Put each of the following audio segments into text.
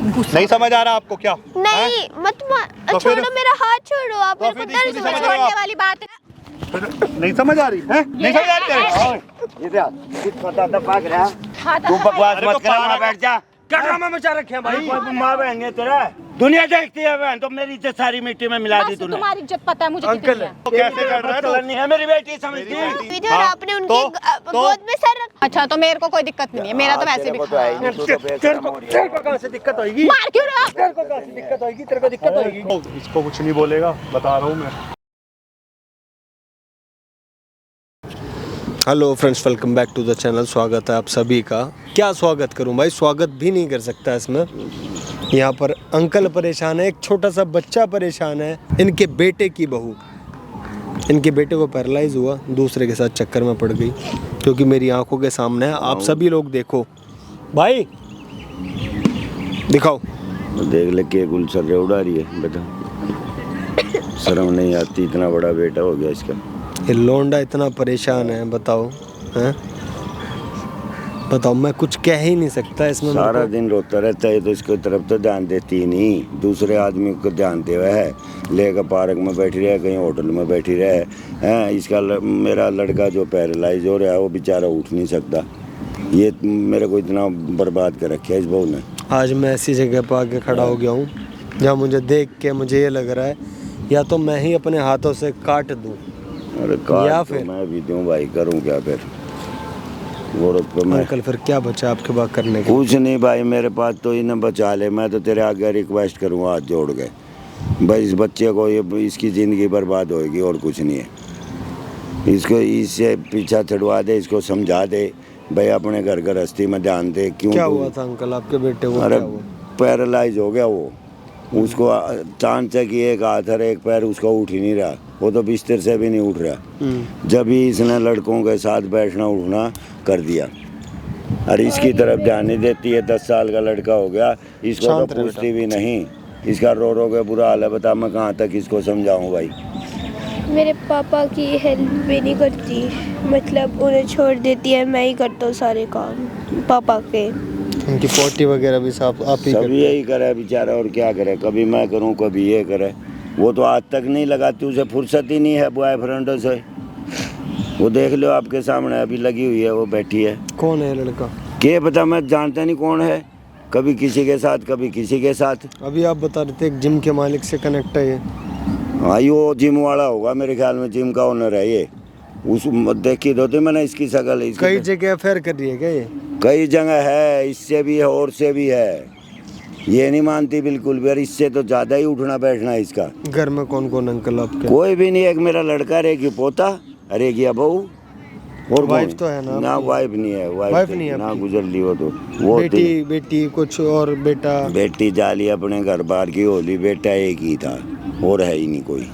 नहीं समझ आ रहा आपको क्या? नहीं मत तो छोड़ो, मेरा हाथ छोड़ो, आप मेरे को फिर दर्द नहीं में समझ छोड़ने रहे हो वाली बात है। नहीं समझ आ रही है? नहीं समझ आ रही है? तू बकवास अरे मत तो कर, पारा वहाँ बैठ जा। क्या ड्रामा मचा रखे हैं भाई? कोई माँ बहन है तेरा? दुनिया देखती है बहन, तो मेरी इज्जत सारी मिट्टी में मिला दी बस तूने। तुम्हारी इज्जत पता है मुझे अंकल कितनी है। तो कैसे कर रहा है तू? नहीं है मेरी बेटी, समझती है? इधर आपने उनके गोद में सर रखा। अच्छा तो मेरे को कोई दिक्कत नहीं है, मेरा तो वैसे भी तेरे को कहाँ से दिक्कत होगी? मार क्यों रहा? तेरे को कहाँ से दिक्कत होगी? तेरे को दिक्कत होगी? इसको कुछ नहीं बोलेगा, बता रहा हूँ मैं। Hello friends, welcome back to the channel. स्वागत है आप सभी का। क्या स्वागत करूं भाई, स्वागत भी नहीं कर सकता इसमें। यहाँ पर अंकल परेशान है, एक छोटा सा बच्चा परेशान है, इनके बेटे की बहू, इनके बेटे को पैरालाइज हुआ, दूसरे के साथ चक्कर में पड़ गई, क्योंकि मेरी आंखों के सामने है। आप सभी लोग देखो भाई, दिखाओ। देख ले के गुलशन उड़ा रही है बेटा, शर्म नहीं आती? इतना बड़ा बेटा हो गया इसका। ये लोंडा इतना परेशान है, बताओ हैं? बताओ, मैं कुछ कह ही नहीं सकता इसमें। सारा दिन रोता रहता है, तो इसको तरफ तो ध्यान देती ही नहीं, दूसरे आदमी को ध्यान दे हुआ है। लेकर पार्क में बैठी रहे, कहीं होटल में बैठी रहे हैं। इसका मेरा लड़का जो पैरालाइज हो रहा है, वो बेचारा उठ नहीं सकता। ये मेरे को इतना बर्बाद कर रखा है इस बहू ने। आज मैं ऐसी जगह पर आके खड़ा हो गया हूँ जहाँ मुझे देख के मुझे ये लग रहा है या तो मैं ही अपने हाथों से काट दूँ, अरे या तो फिर मैं भी दूं भाई, करूं क्या फिर? औरत को मैं अंकल फिर क्या बचा आपके बात करने को? कुछ नहीं भाई, मेरे पास तो इन्हें बचा ले। मैं तो तेरे आगे रिक्वेस्ट करूंगा हाथ जोड़ के, भाई इस बच्चे को, ये इसकी ज़िंदगी बर्बाद होएगी और कुछ नहीं है। इसको इससे पीछा छुड़वा दे, इसको समझा दे भाई अपने घर गृहस्थी में ध्यान दे। क्यों क्या हुआ था अंकल आपके बेटे को? अरे क्या हुआ? पैरालाइज हो गया वो, उसको चांद से कि एक हाथ और एक पैर उसका उठ ही नहीं रहा, वो तो बिस्तर से भी नहीं उठ रहा। जब ही इसने लड़कों के साथ बैठना उठना कर दिया, और इसकी तरफ ध्यान नहीं देती है। 10 साल का लड़का हो गया, इसको तो पूछती भी नहीं। इसका रो रो के बुरा हाल है, बता मैं कहाँ तक इसको समझाऊं भाई? मेरे पापा की हेल्प भी नहीं करती, मतलब उन्हें छोड़ देती है, मैं ही करता हूँ सारे काम पापा के। उनकी पोटी वगैरह भी साफ आप ही सब यही करे बेचारा, और क्या करे? कभी मैं करूं, कभी ये करे। वो तो आज तक नहीं लगाती, उसे फुर्सत ही नहीं है बॉयफ्रेंडों से। वो देख लो आपके सामने अभी लगी हुई है, वो बैठी है। कौन है लड़का? क्या पता, मैं जानता नहीं कौन है। कभी किसी के साथ, कभी किसी के साथ। अभी आप बता रहे थे एक जिम के मालिक से कनेक्ट है ये। हाँ, ये वो जिम वाला होगा मेरे ख्याल में, जिम का ओनर है ये। उस देखी तो थी मैंने इसकी शक्ल। कई जगह अफेयर कर रही है क्या ये? कई जगह है, इससे भी है और से भी है। ये नहीं मानती बिल्कुल भी, और इससे तो ज्यादा ही उठना बैठना है इसका। घर में कौन कौन अंकल आपके? कोई भी नहीं, एक मेरा लड़का, रहेगी पोता, अरे गया बहू, और वाइफ तो है ना? ना वाइफ नहीं है, वाइफ नहीं है ना, आपकी? गुजर ली वो तो। वो बेटी कुछ और बेटा? बेटी जाली अपने घर बार की होली, बेटा एक ही था और है ही नहीं कोई।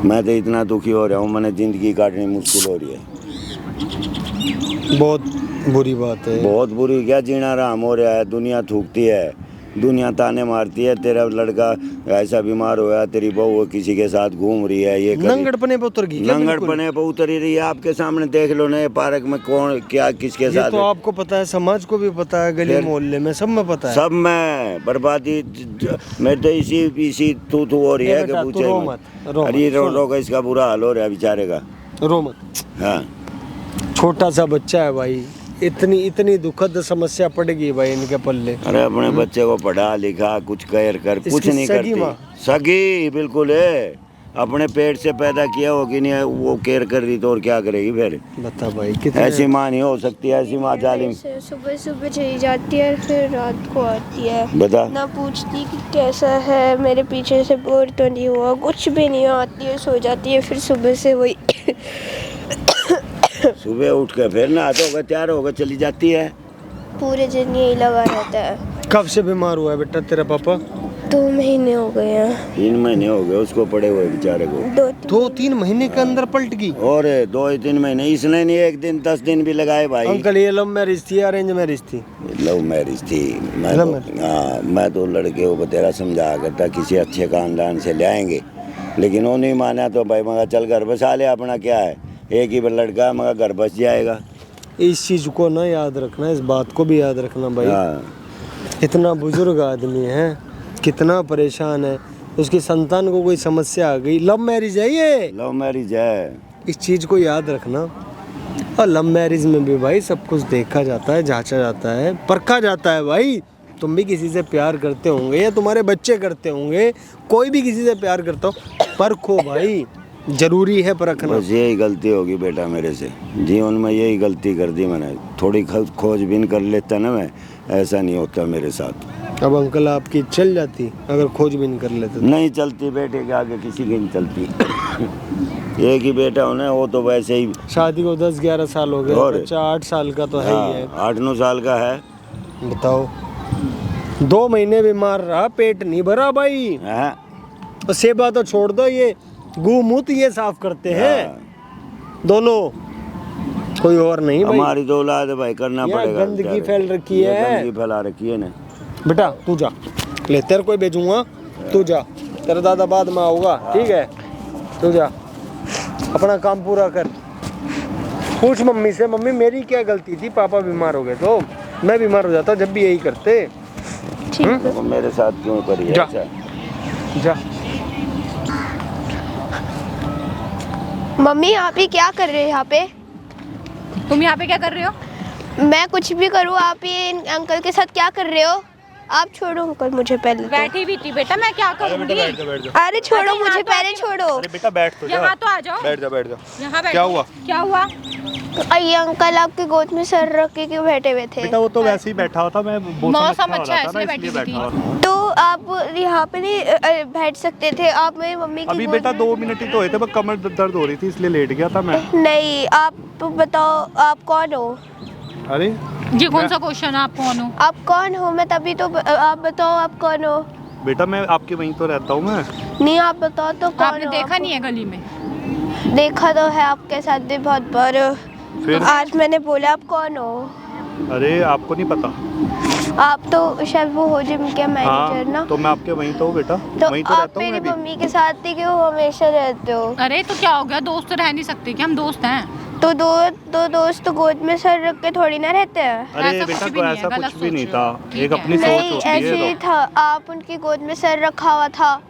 मैं तो इतना दुखी हो रहा हूँ, मैंने जिंदगी काटनी मुश्किल हो रही है। बहुत बुरी बात है। बहुत बुरी, क्या जीना आराम हो रहा है। दुनिया थूकती है, दुनिया ताने मारती है। तेरा लड़का ऐसा बीमार हुआ, तेरी बहू किसी के साथ घूम रही है, ये नंगड़पने पे उतर गई क्या? नंगड़पने पे उतरी रही है। आपके सामने देख लो ना, ये पार्क में कौन क्या किसके साथ। तो आपको पता है, समाज को भी पता है, गली मोहल्ले में सब में पता है। सब में बर्बादी। मैं तो इसी तू हो रही है कि पूछे अरे रो का इसका बुरा हाल हो रहा है बेचारे का। रो मत। हाँ, छोटा सा बच्चा है भाई, इतनी दुखद समस्या पड़ेगी भाई इनके पल्ले। अरे अपने बच्चे को पढ़ा लिखा, कुछ केयर कर, कुछ नहीं करती। सगी बिल्कुल है, अपने पेट से पैदा किया होगी नहीं, वो केयर कर रही तो और क्या करेगी फिर? बता भाई, ऐसी माँ नहीं हो सकती, ऐसी माँ जालिम। सुबह सुबह चली जाती है, फिर रात को आती है, बता ना पूछती कि कैसा है, मेरे पीछे से बोर तो नहीं हुआ, कुछ भी नहीं, आती है सो जाती है, फिर सुबह से वही सुबह उठ के फिर ना तो होगा, तैयार होगा, चली जाती है। पूरे दिन यही लगा रहता है। कब से बीमार हुआ है बेटा तेरा पापा? 2 महीने हो गए हैं। 3 महीने हो गए उसको पड़े हुए बेचारे को। 2-3 महीने के अंदर पल्ट गई? और 2-3 महीने, इसने नहीं 1 दिन 10 दिन भी लगाए भाई। अंकल ये लव मैरिज थी या अरेंज मैरिज थी? लव मैरिज थी। मैं तो लड़के को तेरा समझा करता किसी अच्छे खानदान से ले आएंगे, लेकिन वो नहीं माना। तो भाई मगर चल घर बसा ले, अपना क्या है, एक ही लड़का है, मगर घर बस जाएगा। इस चीज को ना याद रखना, इस बात को भी याद रखना भाई। इतना बुजुर्ग आदमी है, कितना परेशान है, उसकी संतान को कोई समस्या आ गई। लव मैरिज है ये, लव मैरिज है। इस चीज़ को याद रखना। और लव मैरिज में भी भाई सब कुछ देखा जाता है, जांचा जाता है, परखा जाता है भाई। तुम भी किसी से प्यार करते होंगे या तुम्हारे बच्चे करते होंगे, कोई भी किसी से प्यार करता हो, परखो भाई, जरूरी है परखना। बस यही गलती होगी बेटा मेरे से, जीवन में यही गलती कर दी मैंने। थोड़ी खोजबीन कर लेता ना मैं, ऐसा नहीं होता मेरे साथ। अब अंकल आपकी चल जाती अगर खोजबीन कर लेते तो? नहीं चलती, बेटे के आगे किसी की नहीं चलती। एक ही बेटा होना है, वो तो वैसे ही। शादी को 10-11 साल हो गए, और? बच्चा 8 साल का तो है ही है। 8-9 साल का है। बताओ, 2 महीने बीमार रहा, पेट नहीं भरा भाई। हाँ। और सेवा तो छोड़ दो, ये गूमूत ये साफ करते हैं दोनों, कोई और नहीं भाई। हमारी तो औलाद है भाई, करना यहाँ पड़ेगा। गंदगी फैल रखी ये है, गंदगी फैला रखी है ना। बेटा तू जा, ले तेरे को भेजूंगा, तू जा, तेरा दादा बाद में आऊंगा, ठीक है? तू जा, अपना काम पूरा कर। पूछ मम्मी से, मम्मी मेरी क्या गलती थी, पापा बीमार हो गए तो मैं बीमार हो जाता जब भी यही करते। वो मेरे साथ क्यों करिए जा। ऐसा? जा। मम्मी आप ही क्या कर रहे हो यहाँ पे? तुम यहाँ पे क्या कर रहे हो? मैं कुछ भी करूँ, आप ये इन अंकल के साथ क्या कर रहे हो? आप छोड़ो अंकल मुझे पहले तो। बैठी भी थी बेटा, मैं क्या करूँगी? अरे छोड़ो मुझे पहले, छोड़ो। अरे बेटा बैठ तो जा। यहाँ तो आ जाओ। बैठ जा बैठ जा। यहाँ बैठो। क्या हुआ? क्या हुआ? ये अंकल आपके गोद में सर रख के क्यों बैठे हुए थे? बेटा वो तो वैसे ही बैठा हुआ था, मैं मौसम अच्छा है इसलिए बैठी बैठा हुआ थी। था। तो आप यहाँ पे नहीं बैठ सकते थे? आप मेरी मम्मी की अभी गोद बेटा में- 2 मिनट ही तो हुए थे, बस कमर दर्द हो रही थी इसलिए लेट गया था मैं। नहीं, आप बताओ आप कौन हो? अरे ये कौन सा क्वेश्चन है, आप कौन हो? आप कौन हो? मैं तभी तो आप बताओ आप कौन हो? बेटा मैं आपके वहीं तो रहता हूँ मैं। नहीं आप बताओ तो कौन आपने हो? देखा आप? नहीं है गली में? देखा तो है आपके साथ भी बहुत बार। फिर? आज मैंने बोला आप कौन हो? अरे आपको नहीं पता? आप तो शायद वो हो जिम के मैनेजर ना? हाँ तो मैं आपके वहीं तो हूँ बेटा, तो वहीं तो आप रहता हूँ मेरी मैं भी। मम्मी के साथ ही क्यों हमेशा रहते हो? अरे तो क्या हो गया, दोस्त तो रह नहीं सकते क्या? हम दोस्त हैं। तो दो दोस्त तो गोद में सर रख के थोड़ी ना रहते हैं। अरे ऐसा बेटा कुछ भी कोई नहीं है, ऐसा गलत कुछ भी सोच नहीं रहे था, हो। ठीक एक है। अपनी सोच नहीं होती ऐसे है ही तो। था, आप उनकी गोद में सर रखा हुआ था।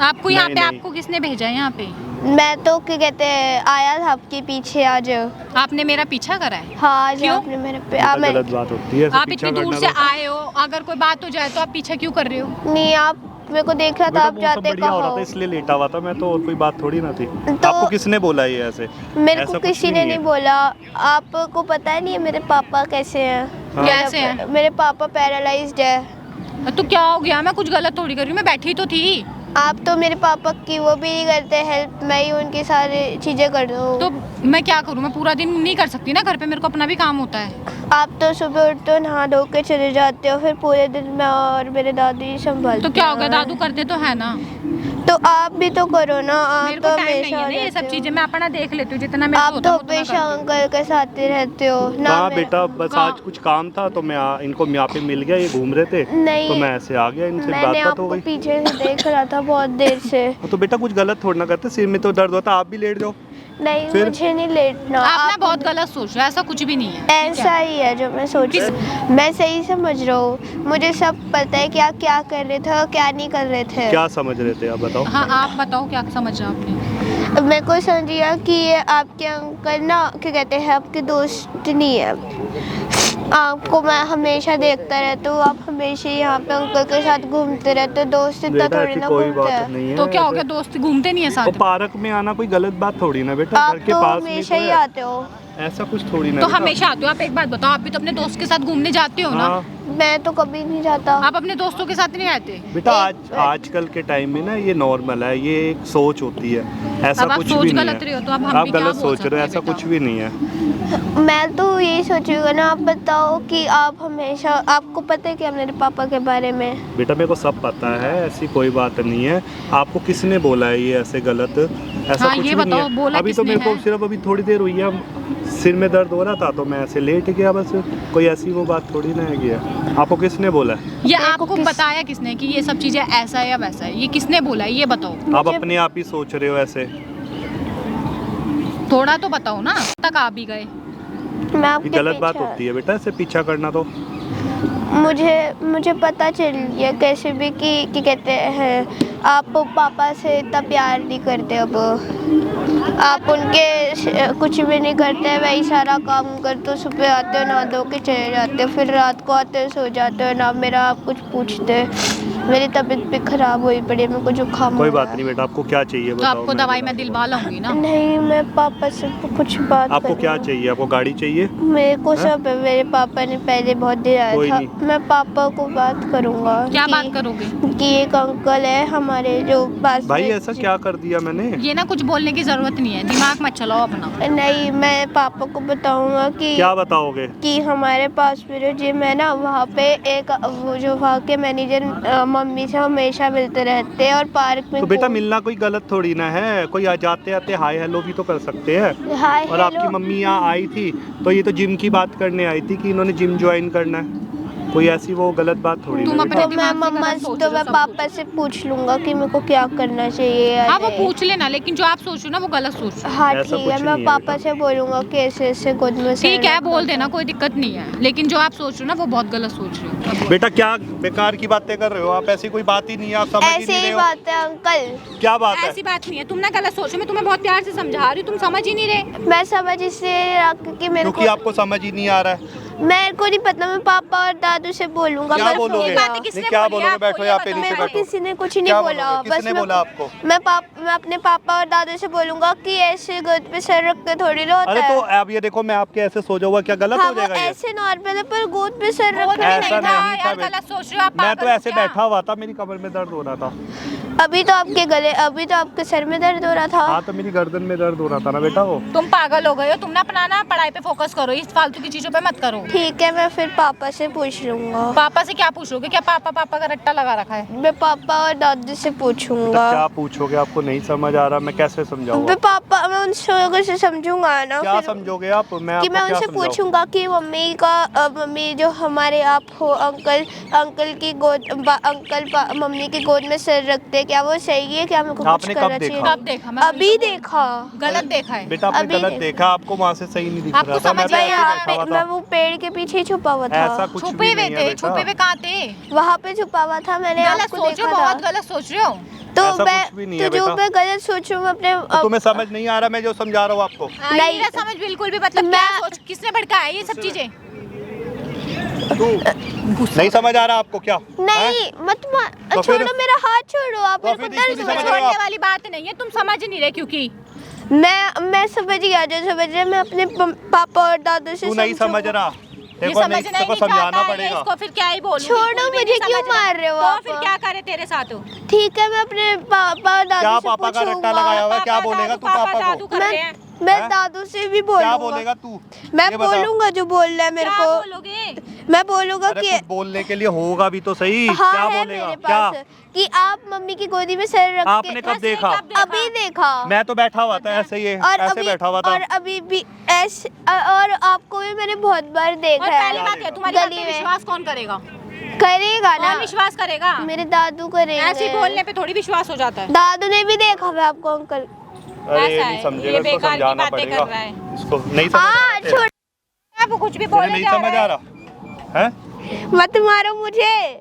आपको यहाँ नहीं, पे, नहीं। आपको किसने भेजा है यहाँ पे? मैं तो क्या कहते हैं आया था आपके पीछे आज। आपने मेरा पीछा करा है? हाँ आज क्यों? आपने मेरे पे बेटा, मैं गलत बात होती है ऐसे आप पीछा इतनी दूर करना से तो। आए हो, अगर कोई बात हो जाए तो आप पीछा क्यों कर रहे हो? नहीं, आप मेरे को देख रहा था बेटा आप मौसम जाते बढ़िया हो रहा था कहाँ इसलिए लेटा हुआ था मैं तो, और कोई बात थोड़ी ना थी। तो- आपको किसने बोला ये ऐसे? मेरे ऐसा को कुछ किसी भी ने है। नहीं बोला। आपको पता है नहीं है मेरे पापा कैसे हैं? हाँ। कैसे हैं? मेरे पापा पैरालाइज्ड है। तो क्या हो गया? मैं कुछ गलत थोड़ी कर रही हूँ, मैं बैठी तो थी। आप तो मेरे पापा की वो भी नहीं करते हेल्प, मैं ही उनकी सारी चीज़ें कर दूँ। तो मैं क्या करूँ? मैं पूरा दिन नहीं कर सकती ना घर पे, मेरे को अपना भी काम होता है। आप तो सुबह उठते हो, नहा धो के चले जाते हो, फिर पूरे दिन मैं और मेरे दादी संभालते तो क्या हो गया, हैं। दादू करते तो है ना। तो आप भी तो करो ना। आप मेरे तो को टाइम नहीं हमेशा है ना ये रहते सब हो। चीजें, मैं अपना देख लेती हूँ जितना मेरे आप से तो होता है उतना हमेशा करती हूँ। अंकल के साथ ही रहते हो ना? हाँ मेरा- बेटा बस कहाँ? आज कुछ काम था तो मैं इनको यहाँ पे मिल गया, ये घूम रहे थे नहीं। तो मैं ऐसे आ गया, इनसे मैंने बात हो आपको गई। पीछे से देख रहा था बहुत देर से। तो बेटा कुछ गलत थोड़ा ना करते, सिर में तो दर्द होता, आप भी लेट जाओ। नहीं फिर? मुझे नहीं लेटना। आप ना बहुत गलत सोच रहे हो, ऐसा कुछ भी नहीं है। ऐसा ही है जो मैं सोच रही हूँ। मैं सही समझ रहा हूँ, मुझे सब पता है कि आप क्या कर रहे थे और क्या नहीं कर रहे थे। क्या समझ रहे थे आप बताओ? हाँ आप बताओ क्या समझा आपने? मेरे को समझिए कि ये आपके अंकल ना क्या कहते हैं आपके दोस्त नहीं है। आपको मैं हमेशा देखता रहता हूँ, आप हमेशा यहाँ पे अंकल के साथ घूमते रहते हो। दोस्त इतना बेटा थोड़ी ऐसी ना कोई घूमते बात हैं। नहीं है। तो क्या हो ऐसे- गया, दोस्त घूमते नहीं है वो साथ में? पार्क में आना कोई गलत बात थोड़ी ना बेटा, आप घर के तो पास में हमेशा तो ही है। आते हो। ऐसा कुछ थोड़ी ना तो बेटा। हमेशा आते हो आप? एक बात बताओ, आप भी तो अपने दोस्त के साथ घूमने जाते हो ना? हाँ मैं तो कभी नहीं जाता। आप अपने दोस्तों के साथ नहीं रहते? बेटा आजकल के टाइम में ना ये नॉर्मल है, ये एक सोच होती है, ऐसा अब आप कुछ सोच भी नहीं गलत रहे है। हो तो अब हम आप भी क्या गलत बोल सोच रहे हो, सकते ऐसा हैं कुछ भी नहीं है। मैं तो यही सोचूंगा ना। आप बताओ कि आप हमेशा, आपको पता है क्या मेरे पापा के बारे में? बेटा मेरे को सब पता है, ऐसी कोई बात नहीं है। आपको किसने बोला है ये ऐसे गलत? ऐसा हाँ, कुछ ये भी बताओ, नहीं बोला है। अभी तो किसने मेरे को है? सिर्फ अभी थोड़ी देर हुई है, सिर में दर्द हो रहा था तो मैं ऐसे लेट गया बस, कोई ऐसी वो बात थोड़ी ना है कि है। आपको किसने बोला है? ये मेरे को आपको बताया किसने कि ये सब चीजें ऐसा है या वैसा है? ये किसने बोला है ये बताओ। आप मुझे- अपने आप ही सोच रहे हो ऐसे। थोड़ा तो बताओ ना, तक आप भी गए। मैं ये आपके गलत बात पीछे- होती है बेटा, ऐसे पीछा करना तो। मुझे पता चल गया कैसे भी कि कहते हैं आप पापा से इतना प्यार नहीं करते। अब आप उनके कुछ भी नहीं करते, वही सारा काम करते हो। सुबह आते हो, नहा धो के चले जाते हो, फिर रात को आते हो, सो जाते हो, ना मेरा आप कुछ पूछते। मेरी तबीयत भी खराब हुई पड़ी, मेरे को जुकाम कोई हो बात रहा है। नहीं बेटा, आपको क्या चाहिए तो बताओ? आपको दवाई मैं दिलवा लाऊंगी ना। नहीं, मैं पापा से कुछ बात आपको क्या करूंगा। चाहिए? आपको गाड़ी चाहिए? मेरे को सब है, मेरे पापा ने पहले बहुत दिलाया कोई था। नहीं। मैं पापा को बात करूंगा। क्या कि- बात करोगे? कि एक अंकल है हमारे जो पास भाई में। ऐसा क्या कर दिया मैंने? ये ना कुछ बोलने की जरूरत नहीं है, दिमाग मत चलाओ अपना। नहीं, मैं पापा को बताऊंगा कि क्या बताओगे? कि हमारे पास में जो जिम है ना, वहाँ पे एक वो जो वहाँ के मैनेजर मम्मी से हमेशा मिलते रहते हैं, और पार्क में तो बेटा मिलना कोई गलत थोड़ी ना है, कोई जाते आते हाय हेलो भी तो कर सकते हैं। हाय और आपकी मम्मी यहाँ आई थी तो ये तो जिम की बात करने आई थी कि इन्होंने जिम ज्वाइन करना है, कोई ऐसी वो गलत बात थोड़ी तुम ना अपने बेटा। तो मैं दिमाग से मम्मा गलत सोच तो रहे मैं हो सब पापा से पूछ लूंगा कि मेरे को क्या करना चाहिए या हाँ वो नहीं। पूछ लेना, लेकिन जो आप सोच रहे हो ना वो गलत सोच रहे हो। हाँ ऐसा ठीक है, कुछ मैं नहीं है पापा बेटा। से बोलूंगा कि ऐसे ऐसे गोद में से ठीक है, रखा बोल था। देना, कोई दिक्कत नहीं है, लेकिन जो आप सोच रहे हो ना वो बहुत गलत सोच रहे हो। बेटा क्या बेकार की बातें कर रहे हो आप? ऐसी कोई बात ही नहीं है, आप समझ ही ऐसे नहीं ही रहे हो। बात है अंकल। क्या बात है? ऐसी बात नहीं है, तुम ना गलत सोचो, मैं तुम्हें बहुत प्यार से समझा रही हूँ, तुम समझ ही नहीं रहे। मैं समझ इसलिए रख कि मेरे क्योंकि को आपको समझ ही नहीं आ रहा है। मेरे को नहीं पता। मैं पापा और दादू से बोलूंगा। क्या बस बोलोगे? ये बातें किसने नहीं, क्या बोली बोलोगे? आपको? बैठो ये यहाँ पे बताओ। नीचे मेरे को बैठो। किसी ने कुछ नहीं क्या बोला। बोलोगे? बस किसने बोला आपको? मैं अपने पापा और दादू से बोलूंगा कि ऐसे गोद पे सर रख के थोड़ी ना होता अरे है। तो अब ये देखो मैं आपके ऐसे सो जाऊंगा, क्या गलत हाँ, हो वो जाएगा ये? ऐसे नॉर्मल है, पर गोद पे सर वो रख नहीं ऐसा था नहीं था यार, बेटा। गलत सोच रहे हो आप। मैं तो पागल हो ऐसे क्या? बैठा हुआ था, मेरी कमर में दर्द हो रहा था। अभी तो आपके सर में दर्द हो रहा था। हाँ तो मेरी गर्दन में दर्द हो रहा था ना बेटा वो। तुम पागल हो गए हो, तुम ना अपना ना पढ़ाई पे फोकस करो, इस फालतू की चीजों पे मत करो। ठीक है, मैं फिर पापा से पूछ लूंगा। पापा से क्या पूछोगे? क्या पापा पापा का रट्टा लगा रखा है? मैं पापा और दादू से तो पूछूंगा। क्या पूछोगे? आपको नहीं समझ आ रहा, मैं कैसे समझाऊंगा? मैं उन से समझूंगा ना। क्या फिर समझोगे आप? मैं कि आपको मैं क्या उनसे समझाऊं? पूछूंगा कि मम्मी जो हमारे आप हो अंकल की मम्मी की गोद में सर रखते हैं, क्या वो सही है? क्या मेरे को कुछ आपने कब करना देखा? चाहिए? कब देखा? मैं अभी देखा। गलत देखा है। बेटा आपने अभी गलत देखो। देखा, आपको वहाँ से सही नहीं दिख आपको रहा था। मैं समझ तो नहीं ऐसे आ ही रहा बैठा हुआ मैं था। वो पेड़ के पीछे ही छुपा हुआ था। ऐसा कुछ छुपे भी हुए नहीं है थे, बेटा। छुपे हुए कहाँ थे? वहाँ पे छुपा हुआ था, मैंने गलत आपको सोच रहे देखा हो, बहुत था। गलत सोच रहे हो। तो ऐसा कुछ भी नहीं है जो बेटा। मैं गलत सोचूं मैं अपने तो तुम्हें समझ नहीं आ रहा मैं जो समझा रहा हूँ आपको? नहीं ना समझ बिल्कुल भी, मतलब क्या मैं- सोच, किसने भड़काया ये सब चीजें? नहीं समझ आ रहा आपको क्या? नहीं मत तो छोड़ो, फिर- मेरा हाथ छोड़ो। आप तो मेरे को फिर दर्द इसलिए हो समझ रहा है। रहे हो छोड़ने वाली बात नहीं है, तुम समझ नहीं रहे क्योंकि मैं समझ गया, जो समझ रहे मैं अपने पापा और दादू से तू नहीं समझ रहा, ये तेरे को समझना ही नहीं समझाना चाहता है, पड़ेगा। इसको फिर क्या ही बोलूं? छोड़ो, बिल्कुल भी मुझे नहीं क्यों समझ रहा। मार रहे हो तो आप? फिर क्या करे तेरे साथ? ठीक है, मैं अपने पापा और दादू क्या से पापा का रट्टा पूछूंगा। लगाया हुआ है? क्या बोलेगा तू पापा दादू को? कर रहे हैं। मैं हैं? दादू से भी क्या बोलूंगा। बोलेगा तू? मैं ये बता। बोलूंगा जो बोल रहा है मेरे क्या को। बोलोगे? मैं बोलूंगा अरे कि कुछ बोलने के लिए होगा भी तो सही। हाँ क्या है बोलेगा? मेरे क्या? पास कि आप मम्मी की गोदी में सर रख आपने के कब देखा? अभी देखा। मैं तो बैठा हुआ था ऐसे ही, और ऐसे बैठा हुआ था। और अभी भी ऐसे, और आपको भी मैंने बहुत बार देखा और पहली है बात है, तुम्हारी बात गली पे में। विश्वास कौन करेगा? करेगा ना, कौन विश्वास करेगा? मेरे दादू करेंगे। ऐसे ही बोलने पे थोड़ी विश्वास हो जाता है। दादू ने भी देखा है आपको अंकल। अरे ये ऐसा नहीं है, समझेगा, ये इसको बेकार की समझाना बातें पड़ेगा। कर रहा है। इसको नहीं समझ आ हाँ रहा छोड़, वो कुछ भी तेरे बोले नहीं जा समझ रहा आ है। रहा है? मत मारो मुझे,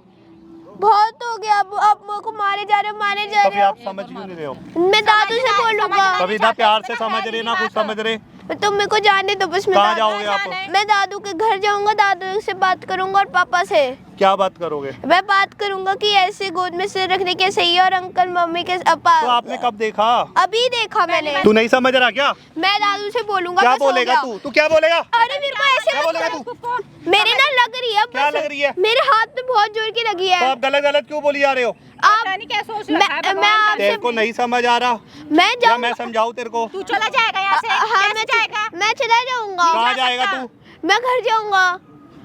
बहुत हो गया। अब आप मेरे को मारे जा रहे तो फिर हो। आप समझ क्यों नहीं रहे हो? मैं दादू से बोलूंगा। कभी ना प्यार से समझ रहे ना कुछ समझ रहे। तुम मेरे को जाने दो बस। कहाँ जाओगे आप? मैं दादू के घर जाऊंगा, दादू से बात करूंगा और पापा से क्या बात करोगे? मैं बात करूंगा कि ऐसे गोद में सिर रखने के सही है, और अंकल मम्मी के तो आपने कब देखा? अभी देखा मैंने। तू नहीं समझ रहा क्या? मैं दादू से बोलूंगा। क्या बस हो बोलेगा गया। तू? तू क्या बोलेगा? अरे मेरे को ऐसे क्या मत बोलेगा करो। तू? मेरे ना लग रही है, क्या बस। लग रही है? मेरे हाथ में बहुत जोर की लगी तो है। आप गलत गलत क्यों बोली जा रहे हो? पता नहीं क्या सोच रखा है भगवान मैं ने। तेरे को नहीं समझ आ रहा मैं या जाऊंगा। मैं समझाऊं तेरे को? तू चला जाएगा यहाँ से? हाँ, कैसे जाएगा? मैं चला जाऊंगा। कहाँ जाएगा तू? मैं घर जाऊंगा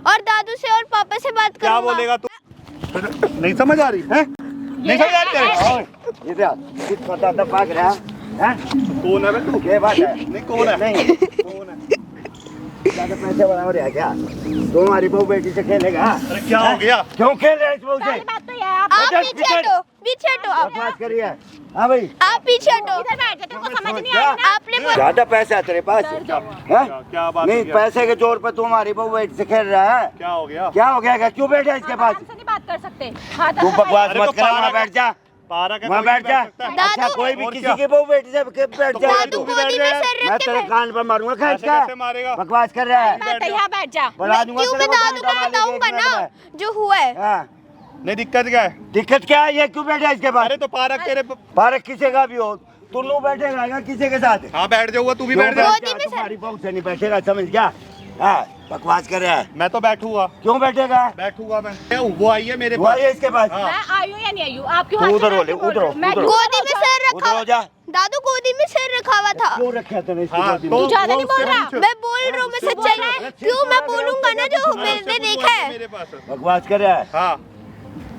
और दादू से और पापा से बात क्या करूंगा। बोलेगा तू? नहीं समझ आ रही है? नहीं समझ आ रही? कुछ पता तो पाक रहा है? कौन है बे तू? क्या बात है? नहीं कौन है? नहीं कौन है? ज्यादा पैसे बना रहा है क्या? तुम्हारी बहू बेटी से खेलेगा? अरे क्या हो गया? क्यों खेल रहा है इस बहू से? पहली बात तो ये है, आप आप नीचे हटो, पीछे हटो आप। बकवास करिए। हाँ भाई, आप पीछे हटो। इधर बैठ जा, तेरे को समझ नहीं आया ना? आपने बोला ज्यादा पैसा है तेरे पास? हैं? क्या बात नहीं, है? पैसे के जोर पे तू हमारी बहू वेट से खेल रहा है। क्या हो गया? क्या हो गया? क्यों बैठा है इसके पास? हमसे नहीं बात कर सकते। हाँ, तू बकवास अरे मत तो कर, वहाँ पारा बैठ जा, पारा का वहाँ कोई बैठ भी जा। बैठ सकता है। अच्छा, कोई भी और किसी क्या? की बहू बैठ जा, बैठ तो जा। दादू गोदी में सर मैं रख के तेरे कान पर मारूंगा खींच ऐसे कैसे का। मारेगा? बकवास कर रहा है। मैं तो यहाँ बैठ जा। बता दूंगा क्यों तेरे मैं को दादू डंडा को मारेगा बताऊंगा एक मिनट ना में। जो हुआ है। हाँ, नहीं दिक्कत क्या है? दिक्कत क्या है? ये क्यों बैठा है इसके पास? अरे तो पारक तेरे पारक किसी का भी हो, तू लोग बैठेगा क्या किसी के साथ? हाँ बैठ जाऊंगा, तू भी क्यों बैठ जा। गोदी में सर- तुम्हारी बहू से नहीं बैठेगा, समझ गया? हाँ, बकवास कर रहा है। मैं तो बैठूंगा, क्यों बैठेगा? बैठूंगा मैं। क्या वो आई है मेरे वो पास? है इसके पास। हाँ। मैं आई हूँ या नहीं आई हूँ? आप क्यों तू हाथ उधर चला हो के ले, बोल उधर रहे हो, हो? मैं उधर हो। गोदी में सर उधर रखा हो हुआ। जा। दादू गोदी में सर रखा हुआ था। क्यों रखा तूने इसकी हाँ, गोदी तो में? ज्यादा वो नहीं बोल उससे रहा। पूछो। मैं बोल रहा हूँ, मैं सच्चाई क्यों मैं बोलूंगा ना जो हाँ, मैंने उससे देखा पूछो, है। मेरे पास है। बकवास कर रहा है। हाँ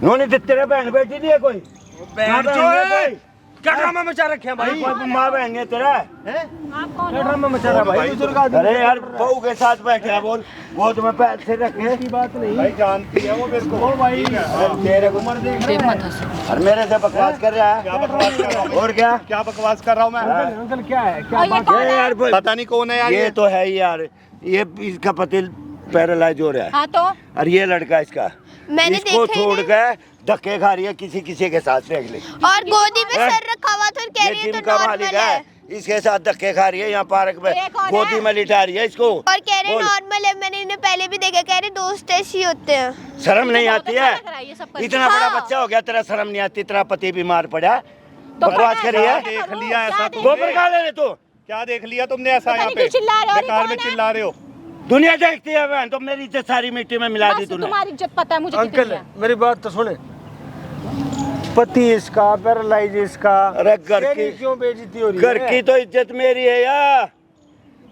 उन्होंने तेरे बहन बेटी नहीं है कोई? माँ बहन है कोई? क्या ड्रामा मचा रखे हैं भाई? कोई माँ बहन है तेरा? आप कौन क्या हो? ड्रामा मचा रहा है भाई? बुजुर्ग आदमी। अरे यार, बहू के साथ बैठे हैं, बोल वो तुम्हें पैर से रखे की बात नहीं। भाई जानती है वो मेरे को। भाई तेरे को उम्र देख और मेरे से बकवास कर रहा क्या है। बकवास कर रहा हूँ? और क्या? क्या बकवास कर रहा हूँ मैं? अंकल क्या है? क्या और ये कौन ये है? यार, पता नहीं कौन है यार ये तो है ही यार, ये इसका पति पैरालाइज हो रहा है हाँ तो और ये लड़का इसका मैंने इसको देखा ही छोड़ नहीं। के धक्के खा रही है किसी के साथ, देख ले। और गोदी में हैं? सर रखा हुआ था और कह ये रही है जिम तो का नॉर्मल मालिक है है, इसके साथ धक्के खा रही है यहाँ पार्क में, ये कौन है? गोदी में लिटा रही है इसको। और कह रहे बोल। नॉर्मल है। मैंने इन्हें पहले भी देखा, कह रहे दोस्त ऐसे ही होते हैं। शर्म नहीं आती है? अच्छा लग रहा है ये सब करके। इतना बड़ा हाँ। बच्चा हो गया, तेरा शर्म नहीं आती? तेरा पति बीमार पड़ा, तो बकवास पता कर रही है। देख लिया ऐसा क्या गोबर खा ले तू। क्या देख लिया तुमने ऐसा पता यहाँ नहीं पे? क्यों चिल्ला रहे हो? और ये बेकार कौन में है? चिल्ला रहे हो। दुनिया देखती है बहन, तो मेरी इज्जत सारी मिट्टी में मिला दी बस तूने। तुम्हारी इज्जत पता है मुझे कितनी अंकल है। मेरी बात तो सुने। पति इसका पैरालाइज इसका, अरे घर तेरी की- क्यों बेइज्जती हो रही घर है? की तो इज्जत मेरी है यार,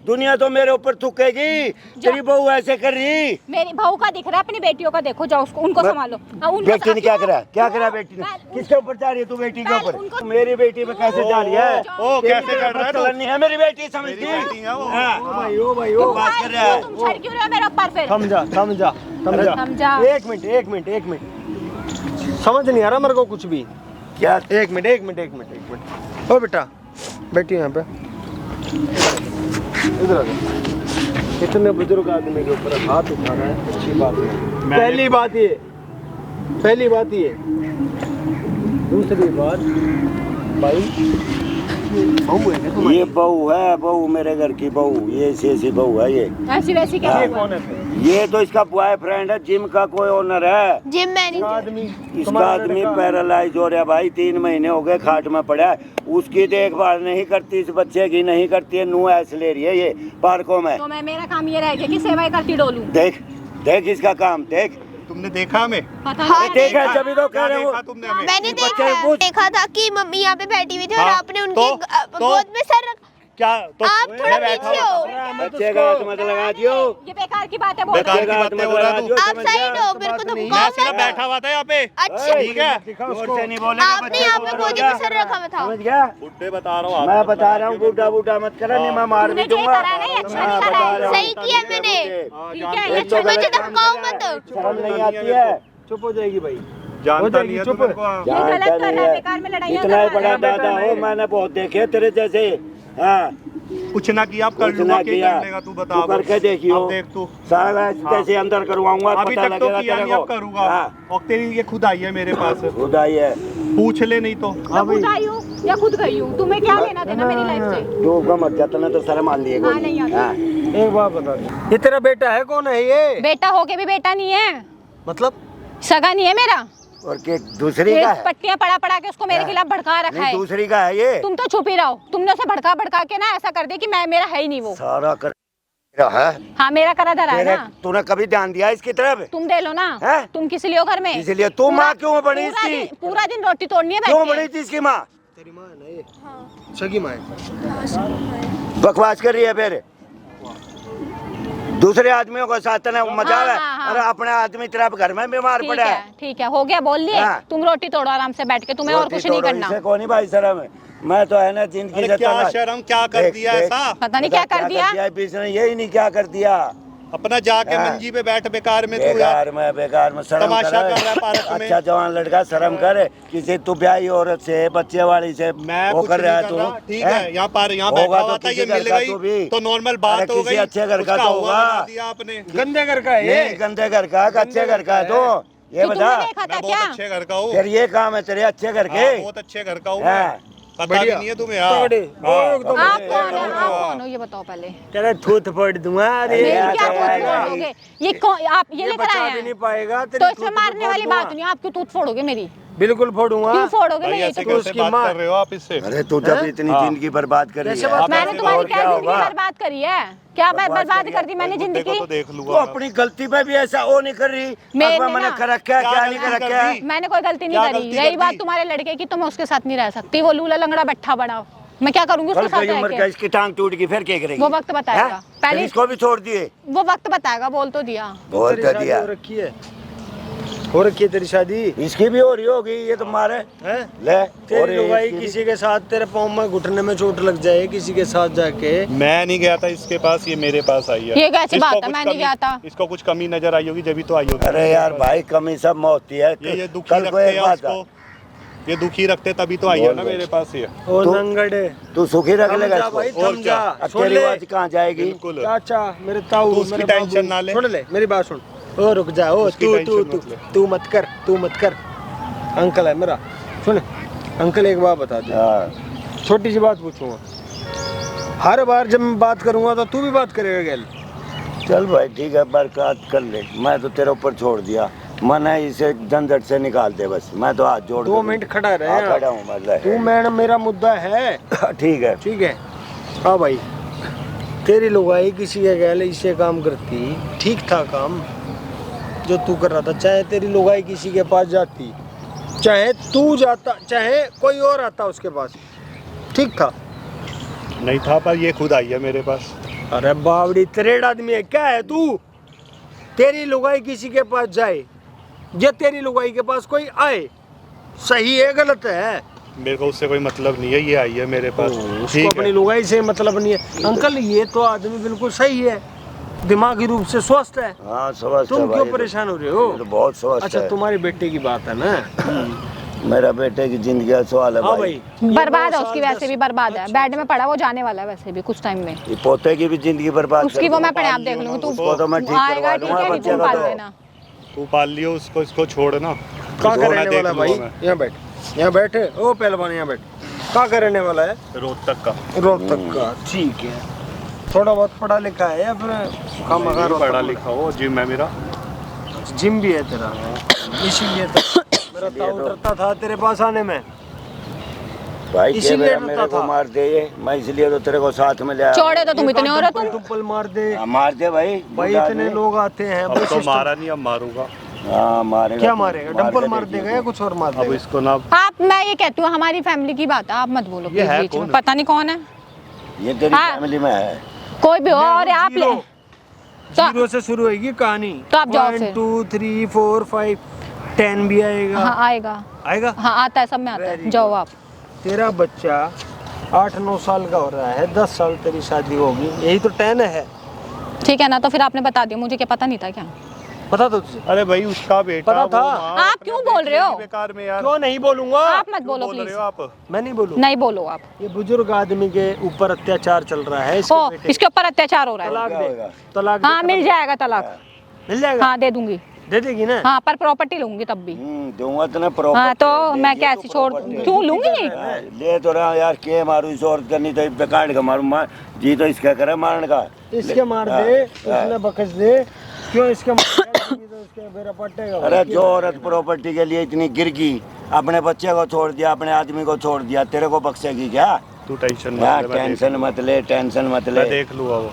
दुनिया तो मेरे ऊपर थूकेगी। तेरी बहू ऐसे कर रही। मेरी बहू का दिख रहा है, अपनी बेटियों का देखो, जाओ उसको उनको मैं- संभालो। हाँ, उनको बेटी ने क्या करा? क्या करा हाँ, बेटी ने? मैं- किसके ऊपर जा रही है तू? बेटी के मैं ऊपर? उनको- मेरी बेटी पे कैसे जा रही है? ओ तेरी कैसे कर रहा है तू? चलन नहीं है मेरी बेटी, समझती मेरी बेटी है वो। हाँ। ओ भाई ओ भाई ओ बात कर रहा है। तुम छड़ क्यों रहे हो मेरे ऊपर फिर? समझा समझा समझा। समझा। एक मिनट समझ नहीं आ रहा मेरे को कुछ भी। क्या? एक मिनट ओ बेटा बैठी यहाँ पे, इधर आ जा। इतने बुजुर्ग आदमी के ऊपर हाथ उठाना है अच्छी बात है। पहली बात ये दूसरी बात भाई, बहू है क्या तुम्हारी? ये बहू है, बहू मेरे घर की बहू, ये ऐसी बहू है ये। ऐसी वैसी क्या ये हुआ? कौन है फिर? ये तो इसका बॉयफ्रेंड है, जिम का कोई ओनर है। Gym manager. आदमी इसका तुम्हारा आदमी लड़का- पैरालाइज हो रहा है भाई, 3 महीने हो गए खाट में पड़ा है। उसकी देखभाल नहीं करती, इस बच्चे की नहीं करती है, नू ऐसे ले रही है ये पार्कों में। तो मैं, मेरा काम ये रह गया कि सेवाएं करती डोलूं। देख देख इसका काम देख। तुमने देखा हमें? पता हाँ, नहीं। देखा है, तभी तो कह क्या रहे देखा हूँ। तुमने हमें? मैंने ये देखा बच्चे है, पूछ- देखा था कि मम्मी यहाँ पे बैठी हुई थी और हाँ, आपने उनके तो- गोद में सर रख। क्या तो आप मैं थोड़ा बैठा पीछे हुआ हो। था। बच्चे का हाथ मत लगा दियो। ये बेकार की बात है, बोल बेकार रहे की हो। बच्चे का हाथ बातें मत हो रहा लगा तू। दियो, आप समझ साइड गया? हो, मेरे को तो मैं गाँव सिर्फ में बैठा हुआ था यहाँ पे। अच्छा ठीक है। जोर से नहीं बोलेगा, आपने बच्चे यहाँ को पे बोल गोदी रहा में सर रखा हुआ था। समझ गया? बुड्ढे बता रहा हूँ मैं आपको, बता रहा हूँ, बूढ़ा बूढ़ा मत करा, नहीं मैं मार भी तूने जो दूंगा। करा ना, ये अच्छा हाँ, नहीं करा बता है। रहा हूँ। सही किया मैंने। हाँ, ठीक जानता है, नहीं ये तो मुझे गलत काम धमकाओ कर रहा मत। है। शर्म नहीं आती है? चुप हो जाएगी भाई, जानता हो जाएगी, नहीं है चुप। तुमको। हाँ। ये गलत जानता कर रहा नहीं है, है। बेकार में लड़ाइयाँ इतना ही कर रहा बड़ा है। दादा हो, मैंने बहुत देखे तेरे जैसे। हाँ, कुछ ना किया, अब कर कुछ लूंगा, ना क्या किया। कर लेगा तू बता तू अब। करके देखियो। अब देख तू। सारा कैसे अंदर करवाऊंगा, अभी पता तक तो लगेगा किया तेरे नहीं, को। अब करूंगा। हाँ, और तेरी ये खुद आई है मेरे पास, खुदा ही है। पूछ ले नहीं तो। मैं खुद आई हूँ या खुद गई हूँ, तुम्हें क्या लेना देना मेरी लाइफ से? तू का मत जा, तूने तो शर्म मान ली हाँ, नहीं आती। हाँ। एक बात बता दे, ये तेरा बेटा है? कौन है ये? बेटा होके भी बेटा नहीं है, मतलब सगा नहीं है मेरा। और के दूसरी का है? पट्टियां पड़ा पड़ा के उसको मेरे खिलाफ भड़का रखा नहीं, है। दूसरी का है ये। तुम तो छुप ही रहो, तुमने उसे भड़का भड़का के ना ऐसा कर दिया कि मैं, मेरा है ही नहीं वो। सारा कर रहा है हाँ, मेरा करा धरा है तेरे, ना। तूने कभी ध्यान दिया इसकी तरफ? तुम दे लो ना। हैं? तुम किस लिए हो घर में? इसलिए तू माँ क्यों बनी इसकी? पूरा दिन रोटी तोड़नी है क्यों बैठ बनी के। थी इसकी माँ? तेरी माँ है ना ये? सगी माँ है। बकवास कर रही है फिर। दूसरे आदमियों को साथ ना मजा है, हाँ। और अपने आदमी तरफ घर में बीमार ठीक पड़ा है, है। ठीक है, हो गया, बोल लिए। हाँ। तुम रोटी तोड़ो आराम से बैठ के, तुम्हें और रोटी कुछ नहीं तोड़ो, करना। इसे कौन ही भाई शर्म है? मैं तो है ना जिंदगी अरे से क्या तंग- शर्म, क्या कर देख, दिया देख। ऐसा? पता नहीं क्या कर दिया। बीच ने यही नहीं क्या कर दिया। अपना जाके मंजी पे बैठ बेकार में तू यार बेकार में शर्म तमाशा कर कर रहा है पार्क में। अच्छा जवान लड़का शर्म कर, किसी तू ब्याही औरत से बच्चे वाली से मैं वो कुछ कर रहा है नहीं तू। कर रहा, ठीक है यहाँ बैठा होगा हुआ तो था, ये किसी घर मिल का गई तो भी। तो नॉर्मल बात अरे हो किसी गई। अच्छे घर का उसका तो हुआ होगा। बना दिया आपने। गंदे घर का है नहीं गंदे घर का, अच्छे घर का है तो ये तो बता। तुमने देखा था मैं क्या? बहुत अच्छे घर का हूँ। फिर ये काम है तेरे अच्छे घर के। हाँ, बहुत अच्छे घर का हूँ मैं। हाँ। पता भी नहीं है तुम्हें यार। पकड़े। हाँ। वो एकदम- आप कौन है? आप कौन हो ये बताओ पहले। तेरा थूथ फोड़ दूंगा। अरे मेरी यार, क्या यार, टूट यार, फोड़ोगे? ये आप ये लेकर बचा आए भी नहीं हैं पाएगा तेरी तो इसमें थूथ मारने फोड़ वाली दूंगा। बात नहीं, आप क्यों टूट फोड़ोगे मेरी? बिल्कुल फोड़ूंगा। क्यों फोड़ोगे भाई मैं ये ऐसे तो कैसे उसकी बात माँ- कर रहे हो आप इससे? अरे तू जब इतनी हाँ। जिंदगी बर्बाद कर रही कैसे है बात- मैंने तुम्हारी और क्या क्या जिंदगी होगा? बर्बाद करी है? क्या मैं बर्बाद कर दी मैंने मुद्दे को जिंदगी? तो देख तू लूंगा मैं। अपनी गलती पे भी ऐसा वो नहीं कर रही। मैंने अगर मैंने ना- कर रखा है क्या क्या नहीं गलती कर कर रखा है। दी? मैंने कोई गलती नहीं क्या करी। गलती रही कर बात दी? तुम्हारे लड़के की तो मैं उसके साथ नहीं रह सकती। वो लूला लंगड़ा बैठा बना, मैं क्या करूंगी उसके कल साथ कई रह उम्र के? का इसकी टांग टूट गई फिर क्या करेगी? वो वक्त बताएगा। हैं? पहले- फिर इसको भी छोड़ दिए। वो वक्त बताएगा, बोल तो दिया। बोल तेरी कर शादी दिया। हो रखी है, हो रखी है तेरी शादी इसकी भी हो रही होगी ये तुम्हारे है। ले। और तेरी ये लुगाई इसकी भी- किसी के साथ तेरे पाँव में घुटने में चोट लग जाए किसी के साथ जाके। मैं नहीं गया था इसके पास, ये मेरे पास आई है। ये कैसी इसको बात है? कुछ मैं नहीं कमी- गया था। इसको कुछ कमी नजर आई होगी जब ही तो आई होगी। अरे यार भाई कमी सब में होती है। ये दुखी कल को रखते एक हैं बात उसको, ये दुखी रखते तभी तो आई है ना बोल मेरे पास ये। ओ तू- नंगड़े तू सुखी रख थम लेगा जा इसको। भाई, और थम क्या? जा। अब सुन तेरी ले बात कहाँ जाएगी? बिल्कुल। चाचा मेरे ताऊ तू उसकी मेरे टेंशन बाबू, ना ले। सुन ले मेरी बात सुन। ओ रुक जा, ओ उसकी तू टेंशन तू मत तू ले। तू मत कर, तू मत कर। अंकल है मेरा, सुन अंकल एक बात बता दे, हाँ। छोटी सी बात पूछूंगा। हर बार जब मैं बात करूंगा तो तू भी बात करेगा गैल। चल भाई ठीक है बरकरार कर ले, मैं तो तेरे ऊपर छोड़ दिया। मन है इसे झंझट से निकाल दे बस, मैं तो हाथ जोड़ 2 मिनट खड़ा रहे। हाँ, खड़ा हूँ मतलब तू मैडम मेरा मुद्दा है, ठीक है। ठीक है। हाँ भाई तेरी लुगाई किसी के गैल इससे काम करती, ठीक था काम जो तू कर रहा था। चाहे तेरी लुगाई किसी के पास जाती, चाहे तू जाता, चाहे कोई और आता उसके पास, ठीक था। नहीं था पर ये खुद आई है मेरे पास। अरे बावड़ी त्रेड आदमी है क्या है तू? तेरी लुगाई किसी के पास जाए या तेरी लुगाई के पास कोई आए, सही है गलत है? मेरे को उससे कोई मतलब नहीं है, ये आई है मेरे पास। उसको ठीक अपनी है। लुगाई से मतलब नहीं है। अंकल ये तो आदमी बिल्कुल सही है, दिमागी रूप से स्वस्थ है। हाँ स्वस्थ है तुम भाई, क्यों ये तो- परेशान हो रहे हो? ये तो बहुत स्वस्थ अच्छा है। तुम्हारी बेटे की बात है ना? मेरा बेटे की जिंदगी का सवाल है हाँ भाई। भाई बर्बाद है ये 9 उसकी, साल वैसे भी बर्बाद है। बेड में पड़ा, वो जाने वाला है वैसे भी कुछ टाइम में। ये पोते की भी जिंदगी बर्बाद उसकी कर वो दूंगा। मैं अपने आप देख लूंगी। उसको तो मैं तू ठीक आएगा, करवा ठीक दूंगा है, नहीं बच्चे तुम का पाल तो। लेना। तू पाल लियो उसको, इसको छोड़ना। कहाँ का मैं रहने देख वाला है भाई? लूंगा मैं। यहाँ बैठ, यहाँ बैठ। ओ पहलवान यहाँ बैठ। कहाँ का रहने वाला है? रोहतक का। रोहतक का, ठीक है। थोड़ा बहुत पढ़ा लिखा है या फिर खामखा रोहतक पढ़ा में? लिखा हो, जिम है मेरा। जिम भी है तेरा, इसीलिए तो मेरा ताऊ डरता था तेरे पास आने में। भाई के इसीलिए मेरा डरता मेरे को था। मार दे ये, मैं इसलिए तो तेरे को साथ में ले आया। चौड़े तो तुम इतने हो रहे टुप्पल तुम। टुप्पल मार दे हाँ, मार दे भाई। भाई, बुढ़ा इतने आदमी। लोग आते हैं। अब भाई तो सिस्टम- मारा नहीं, अब मारूंगा। हाँ मारेगा। क्या तू, मारेगा? मार डंपल के मार देखिए देगा तू। या कुछ और मार अब देगा? इसको ना, आप, मैं ये कहती हूँ हमारी फैमिली की बात है, आप मत बोलो ये प्लीज है बीच में। कौन? पता नहीं कौन है, ये तेरी हाँ। फैमिली में है। कोई भी हो। और आप ले तो, जीरो से शुरू होगी कहानी। तो आप जाओ 1 फिर। 2 3 4 5 10 भी आएगा। हाँ आएगा, आएगा। हाँ आता है, सब में आता है। Very जाओ आप। तेरा बच्चा 8-9 साल का हो रहा है, 10 साल तेरी शादी होगी, यही तो 10 है। ठीक है ना, तो फिर आपने बता दिया, मुझे क्या पता नहीं था क्या? पता तो तुझे? अरे भाई उसका बेटा पता वो था। माँ आप अपने क्यों बोल रहे हो? बेकार में यार। क्यों नहीं बोलूंगा? आप मत क्यों बोलो बोल प्लीज। रहे हो आप? मैं नहीं बोलूँ। नहीं बोलो आप। ये बुजुर्ग आदमी के ऊपर अत्याचार चल रहा है। इसके ओ, बेटे इसके ऊपर अत्याचार हो रहा है। तलाक क्या दे, होगा? तलाक दे, हाँ मिल जाएगा तलाक। मिल जाएगा। हाँ दे दूंगी। दे देगी ना? हाँ पर प्रॉपर्टी लूंगी तब भी। दूंगा तो ना प्रॉपर्टी। हाँ तो दे मैं दिया कैसी तो छोड़ प्रॉपर्टी। क्यों लूंगी नहीं? हाँ, ले तो रहा यार के मारू इस औरत करनी तो बेकार का मारू मार जी तो इसका करे मारने का। इसके मार हाँ, दे, हाँ। इसने बकस दे। क्यों इसके मार दे? तो इसके बेरा पटेगा। अरे जो औरत प्रॉपर्टी के लिए इतनी गिर गई, अपने बच्चे को छोड़ दिया, अपने आदमी को छोड़ दिया, तेरे को बख्शेगी क्या? तू टेंशन मत हाँ, ले, मैं टेंशन देख- मत ले, टेंशन मत मैं ले। देख लूंगा वो।